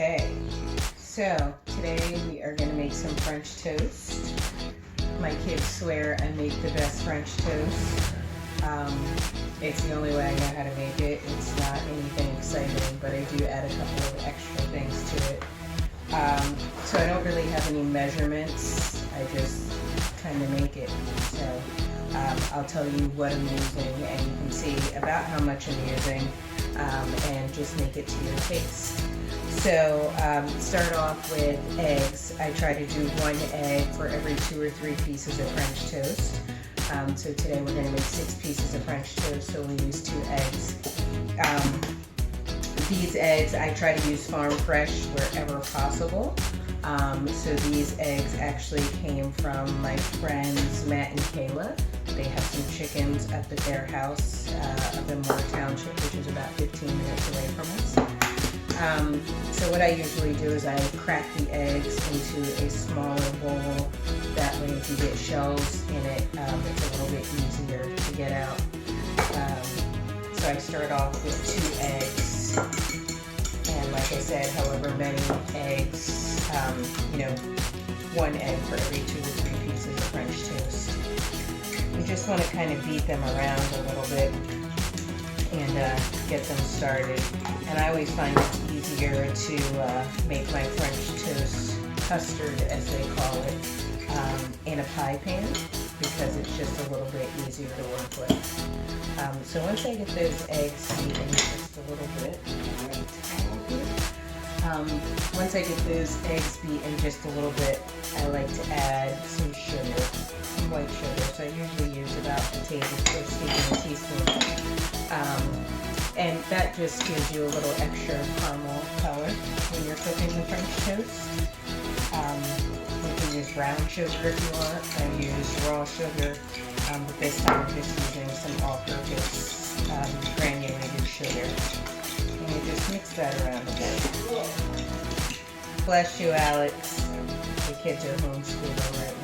Okay, so today we are going to make some French toast. My kids swear I make the best French toast. It's the only way I know how to make it. It's not anything exciting, but I do add a couple of extra things to it. So I don't really have any measurements. I just kind of make it. So I'll tell you what I'm using, and you can see about how much I'm using, and just make it to your taste. So start off with eggs. I try to do 1 egg for every 2 or 3 pieces of French toast. So today we're going to make 6 pieces of French toast, so we'll use 2 eggs. These eggs, I try to use farm fresh wherever possible. So these eggs actually came from my friends Matt and Kayla. They have some chickens up at their house up in Moore Township, which is about 15 minutes away from us. So what I usually do is I crack the eggs into a smaller bowl. That way if you get shells in it, it's a little bit easier to get out. So I start off with 2 eggs. And like I said, however many eggs, 1 egg for every 2 or 3 pieces of French toast. You just want to kind of beat them around a little bit and get them started. And I always find it's easier to make my French toast custard, as they call it, in a pie pan, because it's just a little bit easier to work with. So once I get those eggs beaten just a little bit, once I get those eggs beaten just a little bit, I like to add some sugar, some white sugar. So I usually use about a teaspoon. And that just gives you a little extra caramel color when you're cooking the French toast. You can use brown sugar if you want. I use raw sugar, but this time I'm just using some all-purpose granulated sugar. And you just mix that around a bit. Bless you, Alex. The kids are homeschooling right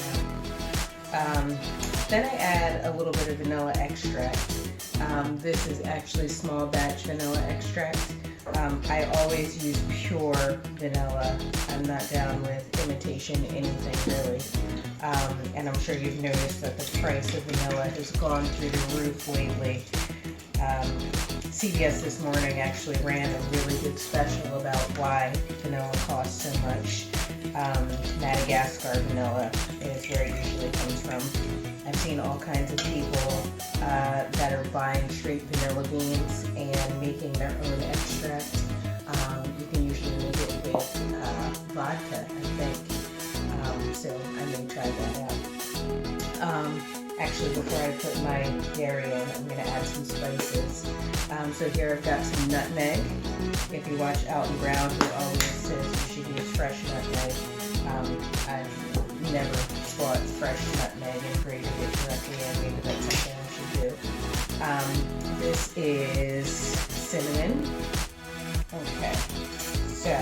now. Then I add a little bit of vanilla extract. This is actually small batch vanilla extract. I always use pure vanilla. I'm not down with imitation anything really. And I'm sure you've noticed that the price of vanilla has gone through the roof lately. CVS this morning actually ran a really good special about why vanilla costs so much. Madagascar vanilla is where it usually comes from. I've seen all kinds of people that are buying straight vanilla beans and making their own extract. You can usually make it with vodka, I think. So I may try that out. Actually, before I put my dairy in, I'm going to add some spices. So here I've got some nutmeg. If you watch Alton Brown, he always says you should use fresh nutmeg. I've never bought fresh nutmeg and grated it directly in. Maybe that's something I should do. This is cinnamon. Okay, so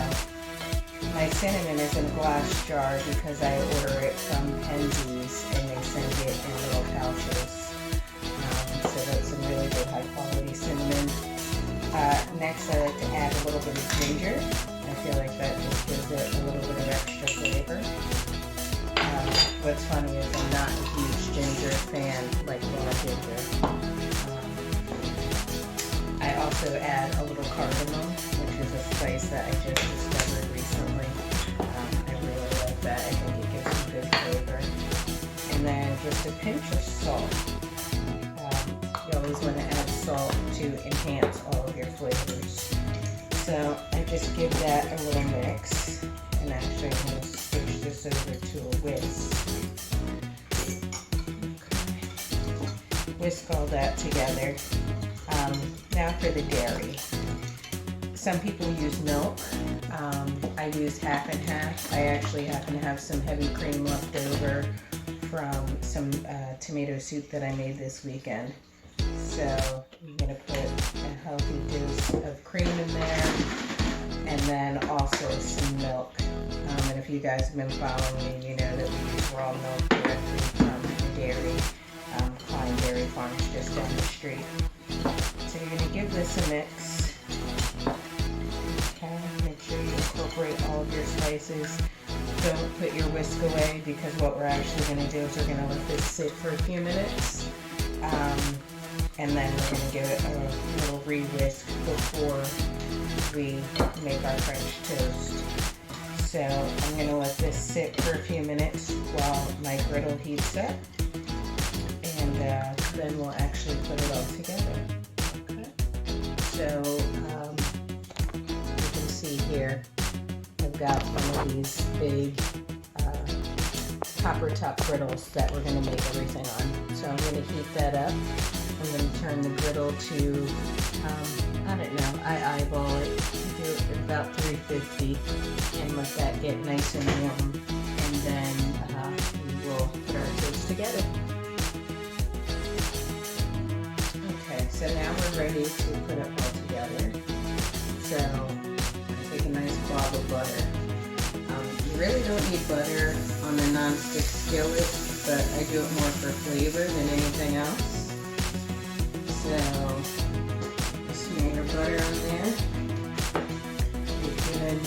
my cinnamon is in a glass jar because I order it from Penzies and they send it in little pouches. So that's some really good high quality cinnamon. Next I like to add a little bit of ginger. I feel like that just gives it a little bit of extra flavor. What's funny is I'm not a huge ginger fan, like raw ginger. I also add a little cardamom, which is a spice that I just discovered recently. I really like that. I think it gives some good flavor. And then just a pinch of salt. You always want to add salt to enhance all of your flavors. So I just give that a little mix. And actually I'm going to switch this over to a whisk. Okay. Whisk all that together. Now for the dairy. Some people use milk. I use half and half. I actually happen to have some heavy cream left over from some tomato soup that I made this weekend. So I'm going to put a healthy dose of cream in there, and then also some milk. And if you guys have been following me, you know that we use raw milk directly from the dairy, Klein Dairy Farms just down the street. So you're going to give this a mix. Okay, make sure you incorporate slices. Don't put your whisk away, because what we're actually going to do is we're going to let this sit for a few minutes. And then we're going to give it a little re-whisk before we make our French toast. So I'm going to let this sit for a few minutes while my griddle heats up, and then we'll actually put it all together. Okay. So you can see here I've got one of these big copper top griddles that we're going to make everything on. So I'm going to heat that up. I'm going to turn the griddle to, I don't know, I eyeball it, do it at about 350 and let that get nice and warm. And then we will put our toast together. Okay, so now we're ready to put it all together. So I take a nice blob of butter. You really don't need butter on a non-stick skillet, but I do it more for flavor than anything else. So, smear your butter on there. We've given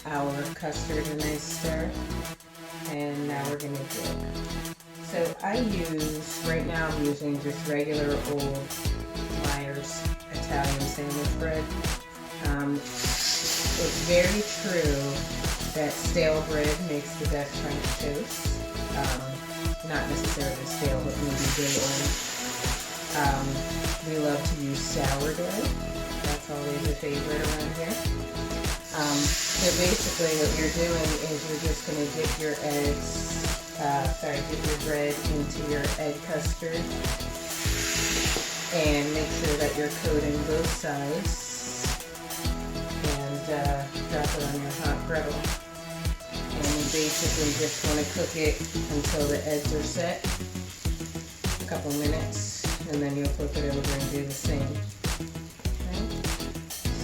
our custard a nice stir, and now we're going to dip. So right now I'm using just regular old Myers Italian sandwich bread. It's very true that stale bread makes the best French toast. Not necessarily stale, but maybe day old. We love to use sourdough. That's always a favorite around here. So basically what you're doing is you're just going to dip your dip your bread into your egg custard and make sure that you're coating both sides, and drop it on your hot griddle. And you basically just want to cook it until the eggs are set, a couple minutes, and then you'll flip it over and do the same. Okay.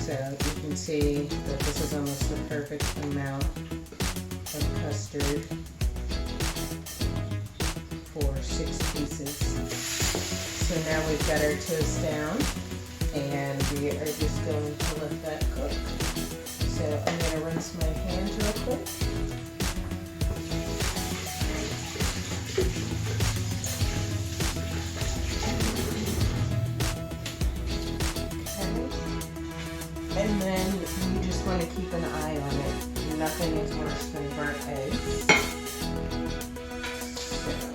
So you can see that this is almost the perfect amount of custard for 6 pieces. So now we've got our toast down, and we are just going to let that cook. So I'm going to rinse my hands real quick. And then you just want to keep an eye on it. Nothing is worse than burnt eggs. So I'm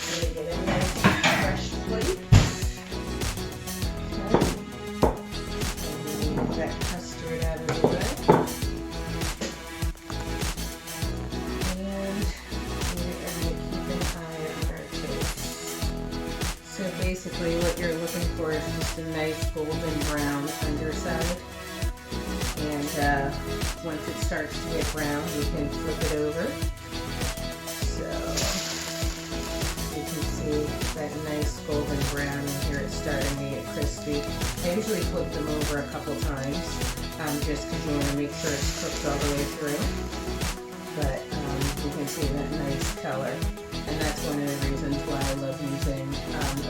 going to get a nice fresh plate. Okay. And move that custard out of the way. And we are going to keep an eye on our toast. So basically what you're looking for is just a nice golden brown underside. And once it starts to get brown, you can flip it over. So you can see that nice golden brown, and here it's starting to get crispy. I usually flip them over a couple times, just because you want to make sure it's cooked all the way through. But you can see that nice color. And that's one of the reasons why I love using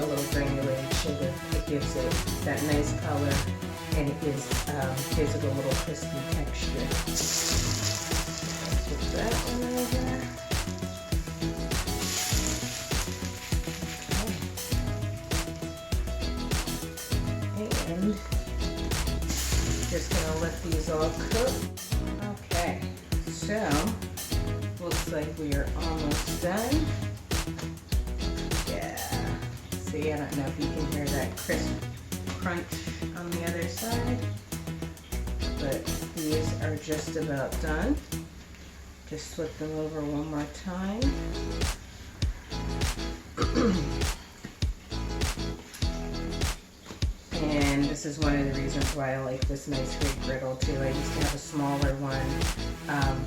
a little granulated sugar. It gives it that nice color, and it gives it a little crispy texture. Put that one over. Okay. And just gonna let these all cook. Okay, so looks like we are almost done. Yeah. See, I don't know if you can hear that crisp crunch on the other side, but these are just about done. Just flip them over one more time. And this is one of the reasons why I like this nice big griddle too. I used to have a smaller one,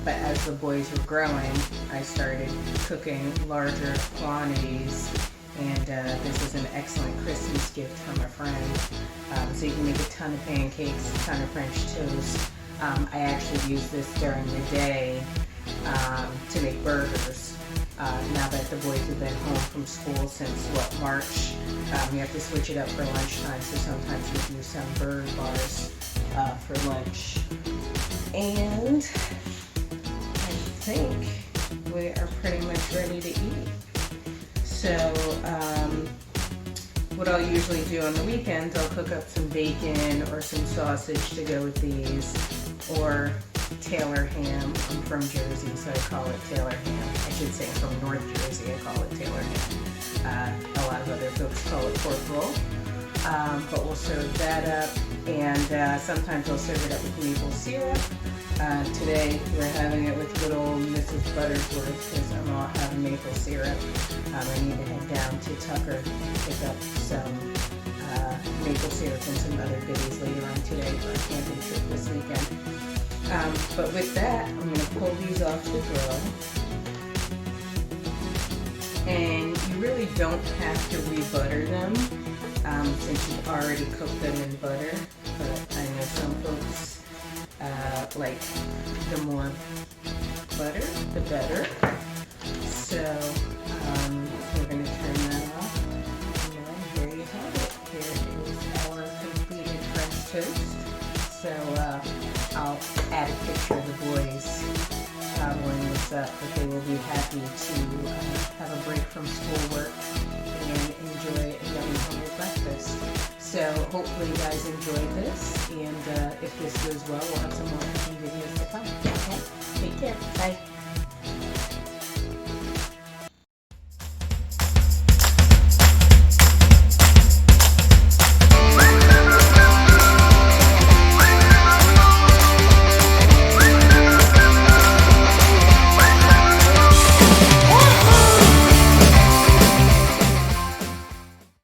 but as the boys were growing, I started cooking larger quantities, and this is an excellent Christmas gift from a friend. So you can make a ton of pancakes, a ton of French toast. I actually use this during the day to make burgers. Now that the boys have been home from school since, March, you have to switch it up for lunchtime, so sometimes we do some bird bars. for lunch. And I think we are pretty much ready to eat. So what I'll usually do on the weekends, I'll cook up some bacon or some sausage to go with these, or Taylor ham. I'm from Jersey, so I call it Taylor ham. I should say I'm from North Jersey, I call it Taylor ham. A lot of other folks call it pork roll. But we'll serve that up, and sometimes I'll serve it up with maple syrup. Today we're having it with good old Mrs. Buttersworth because I'm all having maple syrup. I need to head down to Tucker to pick up some maple syrup and some other goodies later on today for a camping trip this weekend. But with that, I'm going to pull these off the grill. And you really don't have to re-butter them since you've already cooked them in butter. But I know some folks like the more butter, the better. So we're going to turn that off. And here you have it. Here is our completed French toast. So I'll add a picture of the boys when this up, but they will be happy to have a break from schoolwork and enjoy a yummy homemade breakfast. So hopefully you guys enjoyed this, and if this goes well, we'll have some more cooking videos to come. Okay? Take care. Bye.